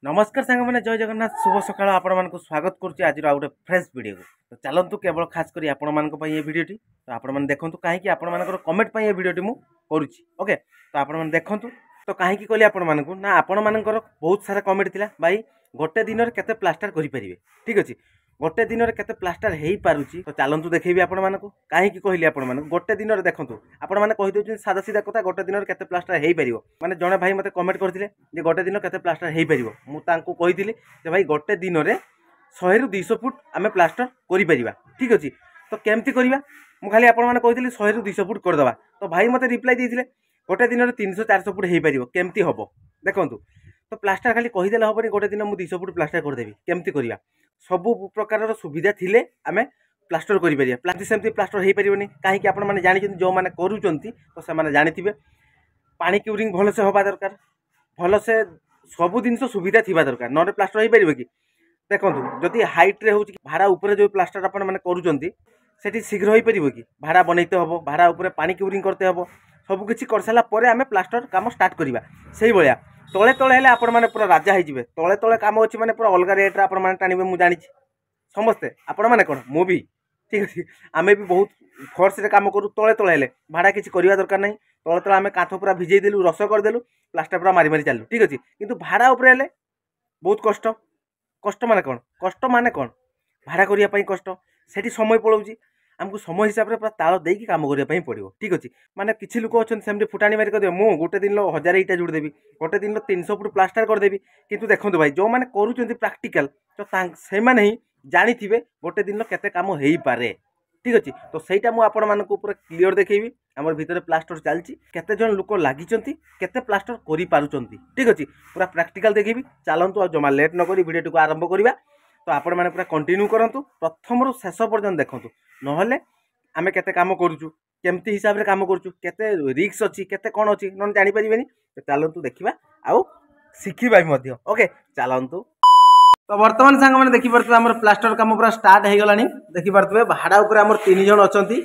नमस्कार सांग मैंने जय जगन्नाथ शुभ सकाळ आपण मानक स्वागत करुच्ची आज गोटे फ्रेश वीडियो को तो चलतु केवल खास करी आपण मानक ये वीडियोटी तो आपण मैंने देखंतु कहीं आपण मानकर कमेंट ये वीडियोटी मु करुच्ची ओके तो आपण मैंने देखंतु तो कहीं कहली आपण मानक ना आपण मानकर बहुत सारा कमेंट थिला भाई गोटे दिन में केते प्लास्टर करि परिबे ठीक अछि गोटे दिन में केते प्लास्टर हेई पारुची तो चलतु देखैबी आपण मानक कहीं कहली आपण मानक गोटे दिन में देखंतु आपण माने कहि दउछन सादा सीधा कथा गोटे दिन में केते प्लास्टर हेई परिबो माने जणे भाई मते कमेंट करथिले जे गोटे दिन केते प्लास्टर हेई परिबो मु तांको कहिथिली जे भाई गोटे दिन में 100 रु 200 फुट आमे प्लास्टर करि परिबा ठीक अछि तो केमती करिबा मु खाली आपण माने कहिथिली 100 रु 200 फुट कर दबा तो भाई मते रिप्लाई देथिले गोटे दिन में 300 400 फुट हेई परिबो केमती हबो देखंतु तो प्लास्टर खाली कहीदेले हेनी गोटे दिन मुझे 200 फुट प्लास्टर करदेवी केमती करवा सबू प्रकार सुविधा थिले आमे प्लास्टर करें प्लास्टर सेमती प्लास्टर हो पारे कहीं आपण मैंने जानी जो मैंने करूँ तो से जानी पानी क्यूरिंग भलसे हवा दरकार भलसे सबू जिन सुविधा थी दरकार ना प्लास्टर हो पारे कि देखो जदि हाइट्रे हो भाड़ा उपर जो प्लास्टर आप सेठी शीघ्र हो पारे कि भाड़ा बनईते हम भाड़ा उपर पानी क्यूरिंग करते हम सबकि कर सारापर आम प्लास्टर काम स्टार्ट करवा से भाया तले तले हेले आपण माने पूरा राजा होइजिबे तले तले काम अछि माने पूरा अलग रेट रे आपण माने टाणिबे मु जानि समस्ते आपण माने कोन मु भी ठीक अछि आमे भी बहुत फोर्स रे काम करू तले तले हेले भाड़ा किछि करिवा दरकार नै तले तले आमे कांथ पूरा भिजै देलु रस कर देलु प्लास्टर पूरा मारी मारी चालु ठीक अछि किंतु भाड़ा ऊपर हेले बहुत कष्ट कष्ट माने कोन भाड़ा करिया पई कष्ट सेठी समय पळौजी आमको समय हिसाब से पूरा ताल देकी काम करने पड़ो ठीक अच्छे माने किसी लोक अच्छा सेमती फुटाणी मारी कर मु गोटे दिन 1000 इटा जोड़देवी गोटे दिन 300 फुट प्लास्टर करदेवी किंतु देखो भाई जो मैंने करूँ प्राक्टिकल तो से ही जानी थे गोटे दिन केते काम हो पारे ठीक अच्छे तो सहीटा मुझे पूरा क्लीयर देखी आम भर प्लास्टर चलती केते जन लोक लगी केते प्लास्टर कर ठीक अच्छे पूरा प्राक्टिकल देखी चलतु जमा लेट नक भिडियो को आरंभ करवा तो आपण मैंने पूरा कंटिन्यू करूँ प्रथम रु शेष पर्यंत देखूँ नहले आमे केते काम करूचु केमती हिसाब रे काम करूचु केते रिस्क अछि केते कोन अछि नन जानि परिबेनी तो चलंतु देखिबा आउ सिखिबा भी मध्य ओके चलंतु तो वर्तमान सांग माने देखि परतबे हमर प्लास्टर काम पूरा स्टार्ट हे गलानी देखि परतबे भाड़ा ऊपर हमर 3 जण अछंती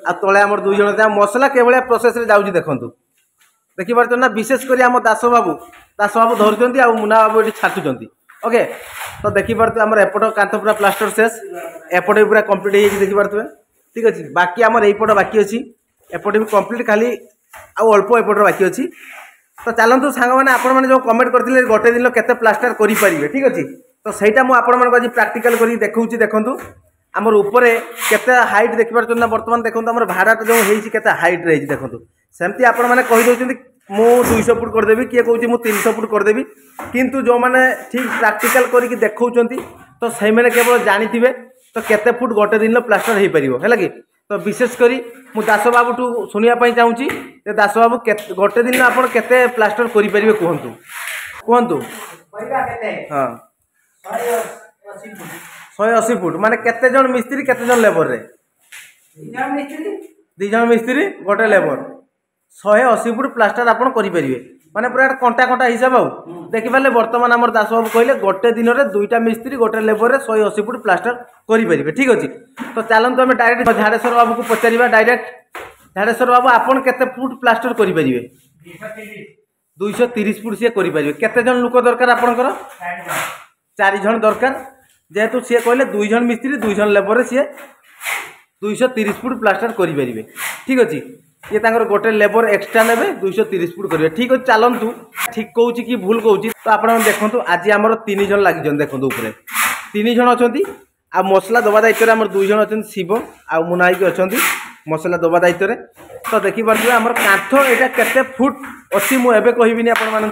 आ तळे हमर 2 जण त्या मसला केवळे प्रोसेस रे जाउची देखंतु देखि परत ना विशेष करी हम दास बाबू धरचंती आ मुना बाबू एठी छाटुचंती ओके तो देखि परतबे हमर एपट कांथ पूरा प्लास्टर शेष एपटे पूरा कंप्लीट हे देखि परतबे ठीक अछि बाकी हमर एपट बाकी अछि एपटे भी कंप्लीट खाली आ अल्प एपट बाकी अछि तो चलंतु सांग माने आपण माने जो कमेंट करथिले गोटे दिन केते प्लास्टर करि परिबे ठीक अछि तो सेटा मु आपण माने आज प्रैक्टिकल करी देखौछि देखंतु हमर ऊपरे केते हाइट देखि परछन ना वर्तमान देखंतु हमर भाड़ा जो हेछि केते हाइट रहि देखंतु सेमती आपण माने कहि दोछन्ती मु 200 फुट कर देबी किए कहउछि मु 300 फुट कर देबी किंतु जो माने ठीक प्रैक्टिकल करी देखौछन्ती तो सही माने केवल जानि थिबे तो केते फुट गोटे दिन प्लास्टर हो पार है कि तो विशेष करी मु दास बाबू ठू शुणा चाहूँगी दास बाबू गोटे दिन आप प्लास्टर करें कहतु कहतु हाँ 180 फुट माने केते जन मिस्त्री केते जन लेबर रे 2 जन मिस्त्री गोटे लेबर 180 फुट प्लास्टर आप करें माने पूरा कंटा कंटा हिसाब आउ देखि पाले वर्तमान हमर दास बाबू कहले गोटे दिन में 2टा मिस्त्री गोटे लेबर रे 180 फुट प्लास्टर करि परिबे ठीक अछि तो चलंतु हम डायरेक्ट झाड़ेश्वर बाबू को पचारिबा डायरेक्ट झाड़ेश्वर बाबू आपन केते फुट प्लास्टर करि परिबे 230 फुट से करि परिबे केते जन लोक दरकार आपनकर 4 जन दरकार जेहेतु सी कहले 2 जन मिस्त्री 2 जन लेबर सी 230 फुट प्लास्टर करि परिबे ठीक अछि ये तांकर गोटे लेबर एक्स्ट्रा नेबे 230 फुट करेंगे ठीक अच्छे चलतु ठीक कहूँ कि भूल कहूँ तो आप देखो आज आम 3 जन लगी देखो ऊपर 3 जन अच्छा आ मसला दबा दायित्व आम 2 जन अच्छा शिव आ मुनाई अच्छा मसला दबा दायित्व तो देखिपे आम कांथ यहाँ केते फुट अच्छी मुझे कहबी आपण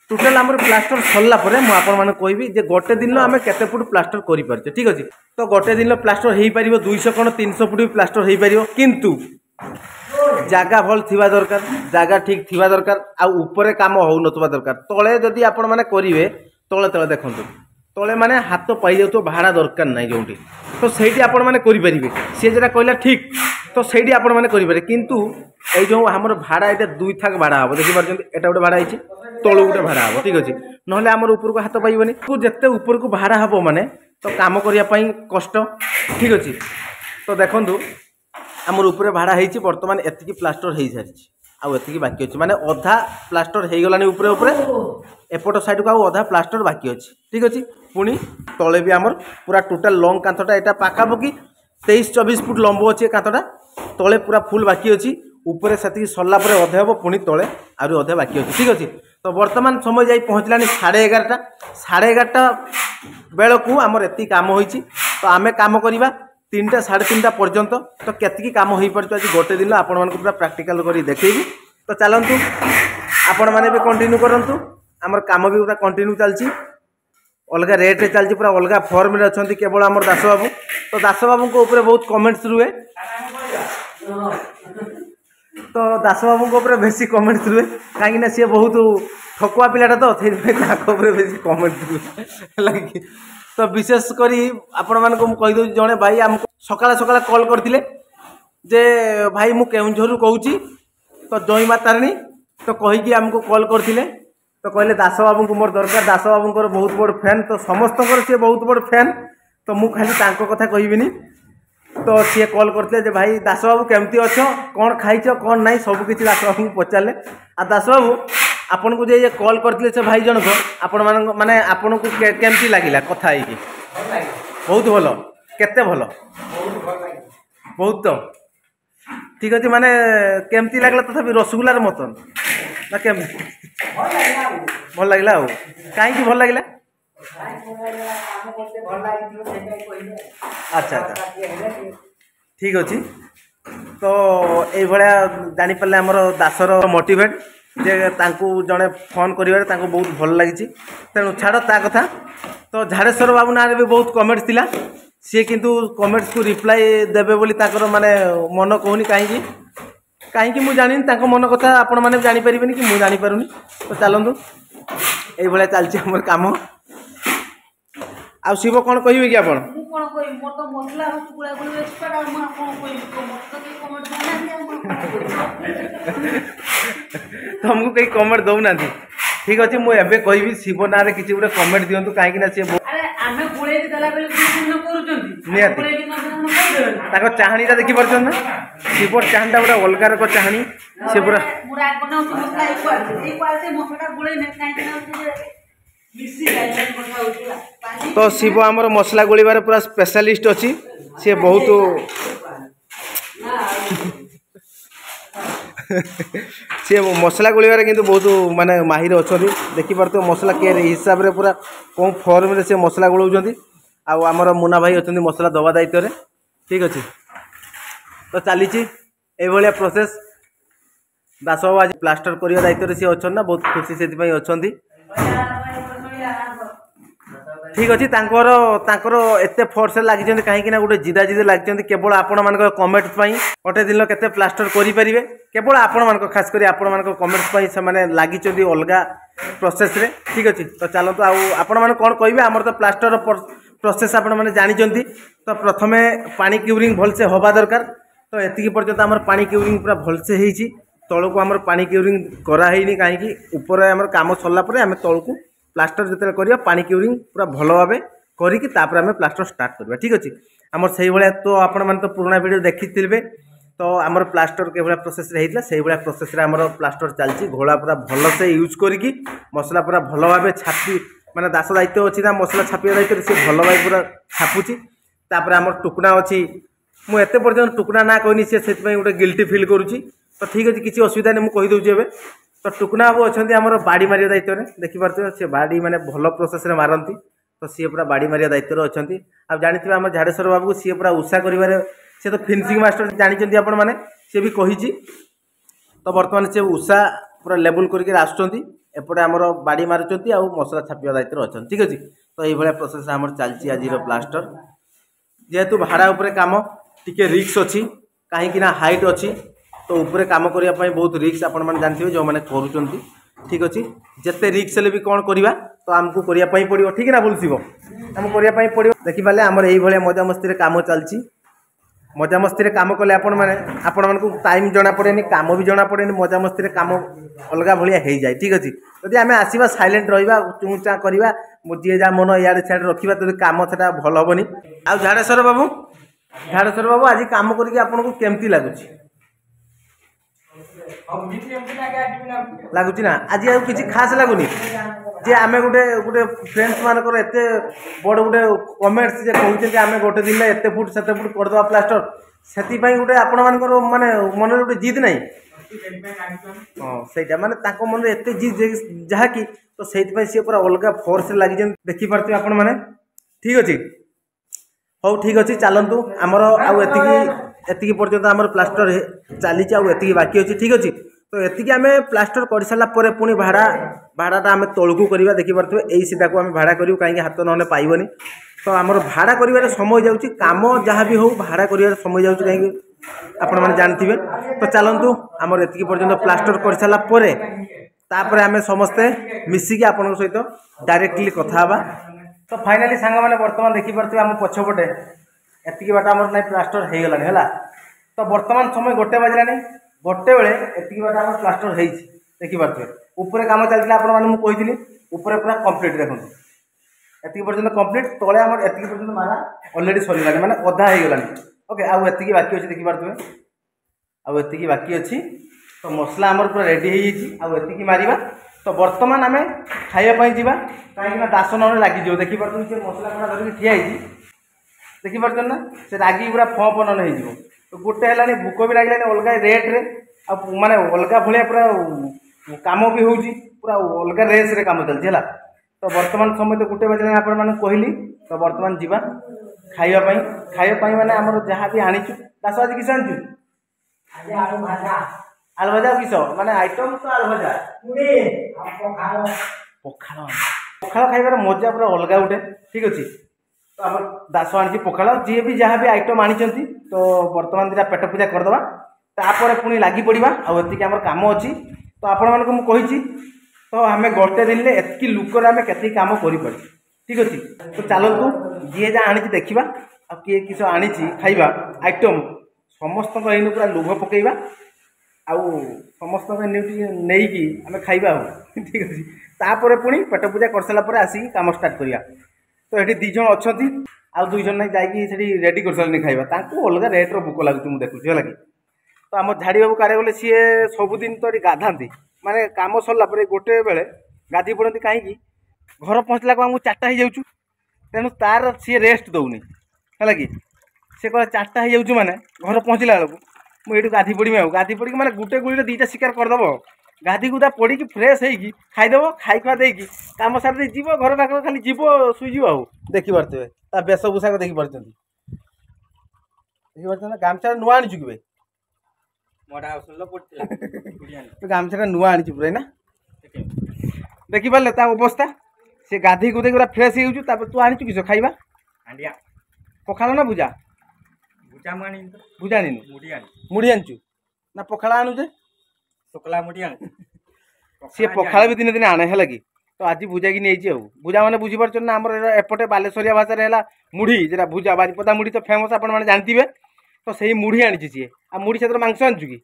टोटाल आम प्लास्टर सरला मुझे कहबी जे गोटे दिन आम केते फुट प्लास्टर कर ठीक अच्छे तो गोटे दिन प्लास्टर हो पार 200 कौन 300 फुट भी प्लास्टर हो पार किंतु जागा भल थिबा दरकार जागा ठीक थिबा दरकार आ ऊपर काम हो नथबा दरकार तळे जदि आपण माने करिवे तळे तळे देखंतु तळे माने हाथ पाई जाउतो भाड़ा दरकार नै जोंटी तो सेठी आपण माने करि परिबे से जेटा कहला ठीक तो सेठी आपण माने करि पारे किंतु ए जो हमर भाड़ा एटा 2 थाक भाड़ा हबो देखि परछन एटा गोटे भाड़ा आइछि तळु गोटे भाड़ा हबो ठीक अछि नहले हमर ऊपर को हाथ पाइबनी को जत्ते ऊपर को भाड़ा हबो माने तो काम करिया पई कष्ट ठीक अछि तो देखंतु आमर ऊपर भाड़ा होती बर्तमान एतिकी प्लास्टर हो सारी आउ एतिकी बाकी अछि माने अधा प्लास्टर हे गलानी ऊपर ऊपर एपट साइड को आउ अधा प्लास्टर बाकी अछि ठीक अछि पुणी तळे भी हमर पूरा टोटल लॉन्ग कांथटा एटा पाखा पकी 23-24 फुट लंबो अछि कांथटा तळे पूरा फुल बाकी अछि ऊपर सेति सरला परे अधे हबो पुणी तळे आरो अधे बाकी अछि ठीक अछि तो वर्तमान समय जाई पहुंचलानी 11:30 11:30 बेल को हमर एति काम होईची तो आमे काम करिबा 3टा 3:30 पर्यंत तो केतकी काम होई परछ आज गोटे दिन आपण मन को पूरा प्रैक्टिकल करी देखैबी तो चलंतु आपण माने भी कंटिन्यू करंतु हमर काम भी पूरा कंटिन्यू चलची अलगा रेट रे चलची पूरा अलगा फॉर्म रे अछंती केवल हमर दास बाबू तो दास बाबू को ऊपर बहुत कमेंट्स रुए तो दास बाबू को ऊपर बेसी कमेंट्स रुए काहे ना से बहुत ठकुआ पिलाटा तो थे ताको ऊपर बेसी कमेंट्स रुए लागी तो विशेष करी आपण मान को कहि दउ जणे भाई हमको सकाळ सकाळ कॉल करथिले जे भाई मु केउंझरु कहूची तो जय मातारणी तो कहि कि हमको कॉल करथिले तो कहले दास बाबू को मोर दरकार दास बाबू को बहुत बड़ फैन तो समस्त से बहुत बड़ फैन तो मु खाली तांको कथा कहिबिनी तो सी कॉल करते जे भाई दास बाबू केमती अच्छो कौन खाइछ कौन नहीं सब किछि दास बाबू को पचारे आ दास बाबू आपन को जे कॉल करथिले से भाई जन को आपण माने आपण को केमती लागिला कथा है कि बहुत भलो केते भलो बहुत तो ठीक अछि माने केमती लागला तथापि रसगुल्ला रे मतन ना केम भल लागिला हो काहे कि भल लागिला अच्छा अच्छा ठीक अच्छी तो ये जानी पारे आमर दासर मोटिवेट जे तांकु जड़े फोन करिवारे तांकु बहुत भल लगी तेणु छाड़ ता कथा तो झाड़ेश्वर बाबू ना भी बहुत कमेंट्स थिला सी किंतु कमेंट्स को रिप्लाई देबे बोली ताकर माने मन कहूनी कहीं मुझे जानी मन कथा आपण मैंने जापर कि मुझे जापरूनी तो चलतु ये चलती आम कम आ शिव कौन कहे कि आप तुमको कहीं कमेंट दौना ठीक अच्छे मुझे कहि शिव ना किसी गोटे कमेंट दिंतु कहीं सी चाहाणीटा देखी पार्छ ना शिव चाहाणीटा गोटे अलगार चाहाणी से पूरा तो शिव आमर मसला गोलिबार पूरा स्पेशलिस्ट अच्छी सी बहुत सी मसला गोलिबार किंतु बहुत माने माहिर अच्छा देखी पार्थ मसला के हिसाब रे पूरा कौन फॉर्म रे से मसला गोलाउछंती आमर मुना भाई अच्छा मसला दबा दायित्व ठीक अच्छे तो चली ये प्रोसेस दास बाबू आज प्लास्टर करने दायित्व सी अच्छा ना बहुत खुशी से अच्छा ठीक अच्छे एत फोर्स लगी कहीं गोटे जिदा जिदे लगी केवल आपण मान कमेंट गोटे दिन के प्लास्टर करेंगे केवल आपण मान खास कर आपण मान कमेंट्स से लगी अलग प्रोसेस रे ठीक अच्छे तो चलते आपण मैंने कौन कहे आमर तो प्लास्टर प्रोसेस आपण मैंने जानी तो प्रथम पानी क्यूरिंग भलसे हवा दरकार तो एतिकी पर्यंत आमर पानी क्यूरिंग पूरा भलसे होती तौक आमर पानी क्यूरिंग कराई कहीं ऊपर आम कम सरला आम तौक प्लास्टर जिते कर पानी क्यूरिंग पूरा भल भाव करें प्लास्टर स्टार्ट करवा ठीक अच्छे आमर से भाया तो आपण मैंने तो पुराना वीडियो देखी तो आमर प्लास्टर के भाया प्रोसेस होता से भाया प्रोसेस आमर प्लास्टर चलती घोड़ा पूरा भल से यूज करी मसला पूरा भल भाव छापी माने दास दायित्व अच्छी ना मसला छापिया दायित्व सी भल भाई पूरा छापुची तापर आमर टुकना अच्छी मुझे पर्यटन टुकना ना कहनी से गोटे गिल्टी फिल करुच्ची तो ठीक अच्छे किसी असुविधा नहीं मुझे कहीदे ए तो टुकना बाबू अच्छा आमर बाड़ी मारिया दायित्व में देखिपे सी बाड़ी मैंने भल प्रोसेस मारती तो सी पूरा बाड़ी मारिया दायित्व अच्छा आप जानते आम झाड़ेश्वर बाबू सी पूरा उषा कर तो फिनिशिंग मास्टर जानते आपण मैंने सी भी कही तो बर्तमान से उषा पूरा लेवल करके आसुँच एपटे आमर बाड़ी मारुंच आ मसला छापिया दायित्व अच्छा ठीक अच्छे तो ये प्रोसेस आमर चलती आज प्लास्टर जेहेतु भाड़ा उपरे काम टिके रिक्स अच्छी कहीं हाइट अच्छी तो ऊपर काम करने बहुत रिक्स आपण मैंने जानते जो मैंने करुँच ठीक अच्छे जिते रिक्स भी कौन करवा तो आमको करने पड़ो ठीक ना भूल शिव आमको करने पड़ो देखिपारे आमर ये मजा मस्ती काम चलती मजा मस्ती काम कले आपण मानक टाइम जना पड़े काम भी जना पड़े मजा मस्ती काम अलग भाया हो जाए ठीक अच्छे जदि आम आसवा साइलेंट रहा चुचा करवा जी जहाँ मन इे सियाड़े रखा तो काम से भल हेनी आ झाड़ेश्वर बाबू आज काम करके आपको केमती लगुच लगुच ना आज आ कि खास लगुनि जे आम गोटे गोटे फ्रेंड्स मानकर एत बड़ गोटे कमेंट्स जे कहते आम गोटे दिन एत फुट से फुट करदे प्लास्टर से गोटे आपण मान माने मन गोटे जिद ना हाँ सहीटा माने मन एत जिद जहाँकि तो से सी पूरा अलग फोर्स लगी देखी पार्थे आपण मैंने ठीक अच्छे हौ ठीक अच्छे चलतु आमर आती पर्यटन आम प्लास्टर चली आती बाकी अच्छी ठीक अच्छे तो एतिकी आम प्लास्टर कर सारा पुणी भाड़ा भाड़ाटा आम तौक करवा देखिपे यही सीधा को आम भाड़ा करूँ कहीं हाथ ना पाइबनी तो आमर भाड़ा कर समय जाऊँगी कम जहाँ भी हो भाड़ा कर समय जाऊँगी कहीं आपण मैंने जानते तो चलतु आमर एतिकी पर्यटन प्लास्टर कर सारापर आम समस्ते मिसिकी आपण सहित डायरेक्टली कथा तो फाइनाली सांग मैंने बर्तमान देखिपे आम पछपटे एतिकी बाट आमर ना प्लास्टर हो गलानी है तो बर्तमान समय 1 बजलानी 1 बेले एतिकी बाट आम प्लास्टर हो देखिपे ऊपर कम चलता आपड़ी ऊपर पूरा कंप्लीट देखो एतिकी पर्यटन कंप्लीट तले आम एतिकी पर्यटन मारा अलरेडी सरीगलानी माने अधा हो गलानी ओके आउ एतिकी बाकी अच्छी देखिपे आउ एतिकी बाकी अच्छी तो मसला आमर पूरा रेडी हो एतिकी मारिबा तो बर्तमान आम खाइबापी जावा कहीं दासन लगे देखिपे से मसला कड़ा धरिक ठिया देखिपे ना से रागी पूरा फन हो तो गोटे है भूक भी लगे अलग रेट्रे माने अलग भाया पूरा काम भी हो पूरा अलग रेस रे काम चलती है तो बर्तमान समय तो 1 बजे आपण मैंने कहली तो बर्तमान जावा खाइबापी माने आम जहाँ भी आनीचु दास आज किस आनीचु आलू भजा किस माने आइटम तो आलू भजा पखाड़ पखाड़ खाइबार मजा पूरा अलग गोटे ठीक अच्छे तो आम दास आनी पखाड़ जी भी जहाँ भी आइटम आनी तो बर्तमान दिटा पेट पूजा करदे तापर पुणी लगी पड़ा आती आम कम अच्छी तो आपण मानक मुझे तो आम गोटे दिन में एतकी लुकर आम के कम कर ठीक अच्छे तो चलतु जी जहाँ आनी देखा आ किए किस आनी खाइबा आइटम समस्त पूरा लुभ पकईबा आउ समस्त नहीं आम खाइबा ठीक अच्छे तापर पुणी पेट पूजा कर सारापर आसिक कम स्टार्ट करिया तो ये 2 जन अच्छा आउ 2 जन जाकि रेडी कर सारे खाइबा अलग रेट्र भोक लगुच मुझे देखुची है तो आम झाड़ी बाबू कार्य गले सी सबुदिन तो गाधाती माने काम सरला 1 बेले गाधी पड़ती कहीं घर पहुँचला को आमको 4टा हो जाऊँ तेणु तार सी रेस्ट दौनी है कि सी कह 4टा हो जाऊँ मैंने घर पहुँचला बेलू मुझे गाधी पड़ी गाधी पड़ी मैंने गोटे गुड़ी 2टा शिकार करदेव गाधी गुदा पड़ी फ्रेश होगी खाईदेव खाई खुआ देकी कम सारी जीव घर पाख खाली जीव शुईज आ देखी पारे बेश पोशाक देखी पार्टी गामछा नुआ आनी कि गामछा नुआ आनी पूरा ना देखी पारे अवस्था से गाधी गुदे पूरा फ्रेश हो तू आनी किस खाइबा पखाड़ ना भुजा भुजा आनी मुढ़ी आनीचु ना पखाड़ आणुचे शुक्ला मुढ़ी सी पखाड़ भी दिन दिन आने है कि तो आज भुजा की नहीं भुजा मैंने बुझीपार ना आम एपटे बालेश्वरिया भाषा है मुढ़ी जरा भुजा बारिपदा मुढ़ी तो फेमस आप जानते तो सही मुढ़ी आनी सी आ मुढ़ी से मांस आनीचु कि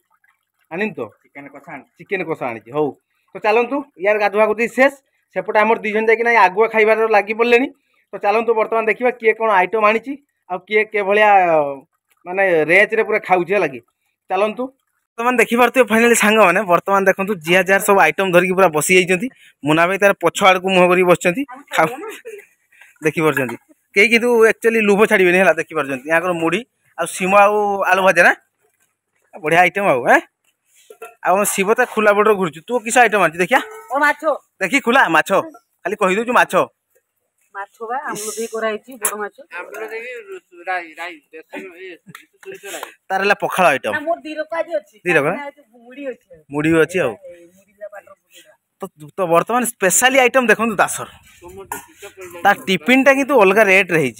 आनी तो चिकेन कषा आनी हौ तो चलतु यार गाधुआ गुधी शेष सेपटे आम 2 जन जाकि आगुआ खाइबार लगी पड़े तो चलतु बर्तमान देखा किए कौन आइटम आनी किए के भाया माने रेंज रे पूरा खाऊे है कि चलतु बर्तमान देखिपे फाइनाली सांग मैंने बर्तमान देखो जिया जार सब आइटम धरिकी पूरा बसी जाइए मुना भाई तार पछ आड़ को मुह कर बस देखिपार कई कि एक्चुअली लुभ छाड़े है देखिपार यहाँ मुढ़ी आ सीम आलू भजा ना बढ़िया आइटम आम शिव तो खुला बड़ घुरचु तू किस आइटम आनी देखिया देखी खुला माछ खाली कहीदे माछ तार पखाड़ आइटम मुढ़ी अच्छी तो बर्तमान स्पेशली आइटम देखो दासर तार टिफिन टा किंतु अलग रेट रही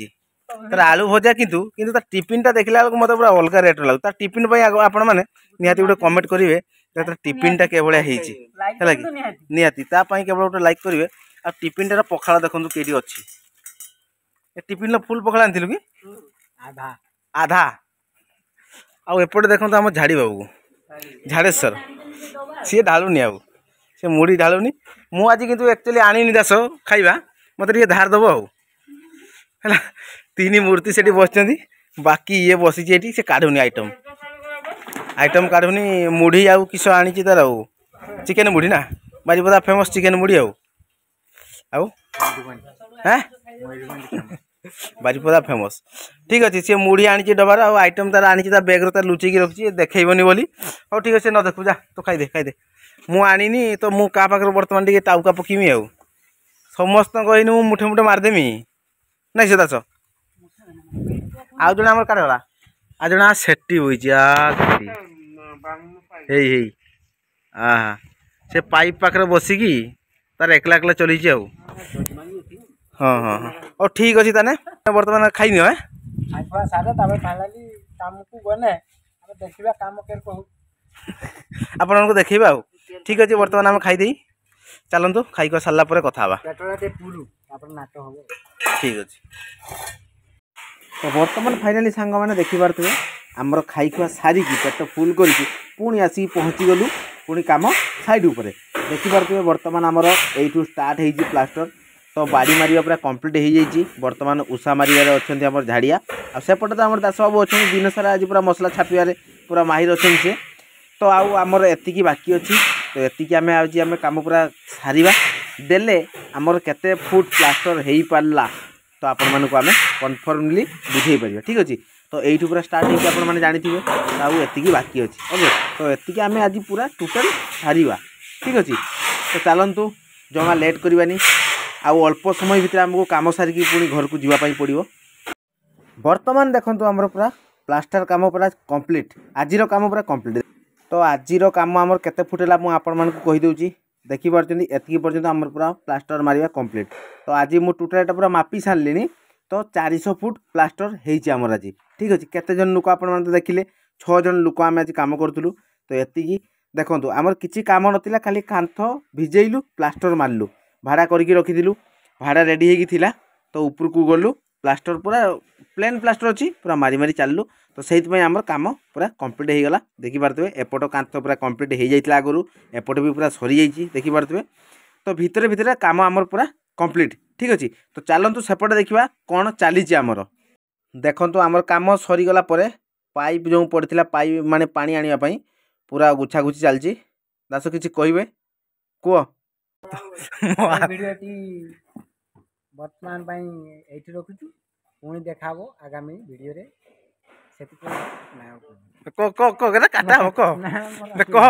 तार आलू भजा किंतु टिफिन टा देखला बेलू मतलब पूरा अलग रेट लगे तार टिफिन आपण मैंने निहाती गोटे कमेंट करेंगे तार टिफिन टा के भाया है निहाती केवल गोटे लाइक करेंगे आ टिफिन टार पखाड़ देखो कई अच्छी टिफिन फुल पखाड़ आनी कि आधा आधा आउ एपटे देखो आम झाड़ी बाबू झाड़ेश्वर सी ढालुनी आउ से मुढ़ी ढालुनी मु आज किंतु एक्चुअली आनी दास खाइबा मत धार दब है 3 मूर्ति से बस बाकी ये बसी से काढ़ुनी आइटम आइटम काढुनी मुढ़ी आउ किस आनी तार आउ चिकेन मुढ़ी ना बारिपदा फेमस चिकेन मुढ़ी आउ हैं बारिपदा फेमस ठीक अच्छे सी मुढ़ी आनी डबार आइटम तार आनी बैग रो तार लुचेकी रखी देखनी बोली हाँ ठीक अच्छे न देखू जा तो खाईदे मु आनी तो मु क्या पाखे बर्तमान टे टाउका पकेमी आउ समस्त कहनी मुठे मुठे मारदेमी नहीं से दास आउ जड़े आम काढ़ला आ जड़े सेटी बही आहा से पाइप पाखे बसिकी तार एकला एकला चली हाँ हाँ हाँ और ठीक अच्छे ताने बर्तमान खाई नियो खाइबा सारे तबे फाइनली काम को गने हम देखिबा काम केर कहू आपन को देखैबा ठीक अच्छे बर्तमान आम खाई चलतु खाई कर सारा पर कथा पेटरा ते पुलु तापर नाटो हो ठीक अच्छे तो बर्तमान फाइनाली सांग मैंने देखिपे आमर खाई खुआ सारिकी पेट फुल करके पुणी आसिक पहुँची गलु पुणी कम साइड उपरे देखिपे बर्तमान आमर यू स्टार्ट हो प्लास्टर तो बाड़ी मारिया पूरा कंप्लीट हो जाइए बर्तमान उषा मारिबार अच्छा आम झाड़िया आसेपटे तो आम दास बाबू अच्छा दिन सारा आज पूरा मसला छापिबार पूरा माहिर अच्छा सी तो आमर एतिकी बाकी अच्छी तो एतिकी आम आज आम कम पूरा सारिबा देले आमर केते फुट प्लास्टर हो पारा तो आपण मानक आम कन्फर्मली बुझे पार ठीक अच्छे तो यू पूरा स्टार्ट होती आप जानी आती बाकी अच्छी ओके तो एतिकी आम आज पूरा टोटाल सारिबा ठीक अच्छे तो चलतु जमा लेट करवानी आउ अल्प समय भितर आमको कम सारिकी पुणी घर को जावाई पड़ो बर्तमान देखो आमर पूरा प्लास्टर काम पूरा कंप्लीट आजिर काम पूरा कंप्लीट तो आजिर काम आमर केते फुट है मुझे आपण मानक कहीदे देखिपी एतिकी पर्यंत आमर पूरा प्लास्टर मारिया कंप्लीट तो आज मु टोटाल पूरा मापी सारे तो 400 फुट प्लास्टर होती आमर आज ठीक अच्छे केते जन लोक आपण मैंने देखिले 6 जन लोक आम आज कम करूँ तो एतिकी देखो आमर किसी काम नाला खाली कांथ भिजेलु प्लास्टर मारलु भाड़ा करके रखीलु भाड़ा रेडी होगी तो ऊपर को गलु प्लास्टर पूरा प्लेन प्लास्टर अच्छी पूरा मारी मारी चलू तो से आमर काम पूरा कंप्लीट हो गला देखिपे एपट कांथ पूरा कंप्लीट हो जाता आगु एपट भी पूरा सरी जाइए देखिपे तो भितर भितर काम आमर पूरा कंप्लीट ठीक अच्छे तो चलतु सेपटे देखा कौन चली आमर देखु आमर काम सरीगला पाइप जो पड़ता पाइप माने पानी आने पूरा गुछा गुछी चलती दास किसी कहे कह भिडियोटी वर्तमान पई एठी रखुछु पुणी देखाबो आगामी भिडियो रे सेति को ना कह काटा कह